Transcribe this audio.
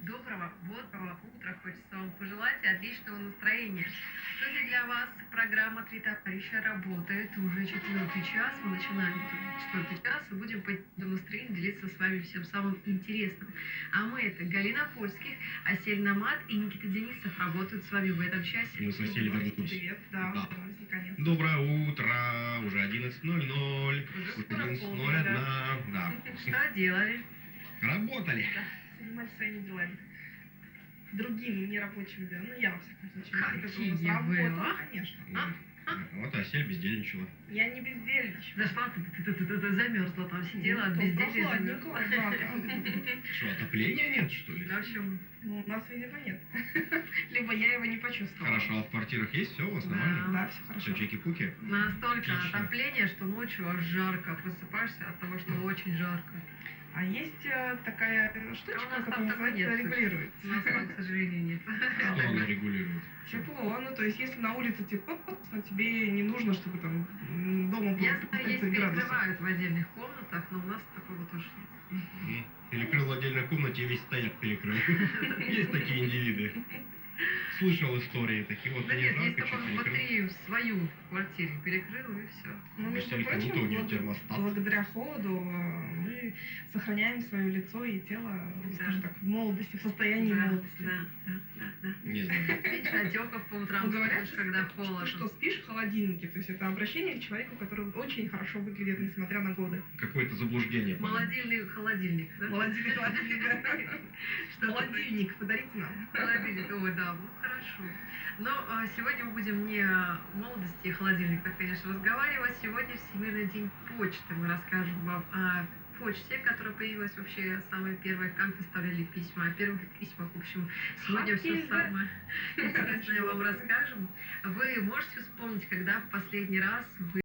Доброго, бодрого утра хочется вам пожелать и отличного настроения. В студии для вас программа «Три товарища» работает уже четвертый час. Мы начинаем четвертый час и будем по этому настроению делиться с вами всем самым интересным. А мы это Галина Польских, Асель Намат и Никита Денисов работают с вами в этом часе. Мы с Асель вернулись. Привет, да, Да. вернулись наконец. Доброе утро, уже 11:00, Уже скоро 11:01, да. Что делали? Работали. Да, занимались своими делами. Другими нерабочими делами. Ну, я, во всяком случае. Какие это у нас вы, работа, а? конечно. Вот Асель бездельничала. Я не бездельничаю. Зашла, ты замерзла, там сидела, от Ну, безделья прохладненько, замерзла. да. Что, отопления нет, что ли? В общем, Ну, у нас, видимо, нет. Либо я его не почувствовала. Хорошо, а в квартирах есть все, у вас нормально? Да, все хорошо. Все, чеки-пуки? настолько Отлично. отопление, что ночью аж жарко. Просыпаешься от того, что очень жарко. А есть такая штучка, А у нас там которая такой называется нет, регулирует. У нас там, к сожалению, нет. Что она регулирует? Тепло, ну то есть если на улице тепло, то тебе не нужно, чтобы там дома было Я знаю, есть 30 градусов. перекрывают в отдельных комнатах, но у нас такого тоже нет. Перекрыл в отдельной комнате и весь стояк перекрыл. Есть такие индивиды. Слышал истории такие. Вот Да мне нет, есть жарко, только что перекрыл. батарею свою в квартире перекрыл и все. Ну, между Если прочим, круто, у нее термостат. благодаря холоду мы сохраняем свое лицо и тело, скажем так, в молодости, в состоянии молодости. Да. Не знаю. Меньше отеков по утрам, Ну, говорят, спишь, когда холодно. что спишь в холодильнике, то есть это обращение к человеку, который очень хорошо выглядит, несмотря на годы. Какое-то заблуждение. по-моему. Молодильный холодильник, да? Холодильник, холодильник, подарите нам. Холодильник, ой, да, ну хорошо. Но сегодня мы будем не о молодости и холодильниках, конечно, разговаривать. Сегодня Всемирный день почты. Мы расскажем вам о почте, которая появилась вообще самые первые, как доставляли письма, о первых письмах. В общем, сегодня все самое интересное вам расскажем. Вы можете вспомнить, когда в последний раз вы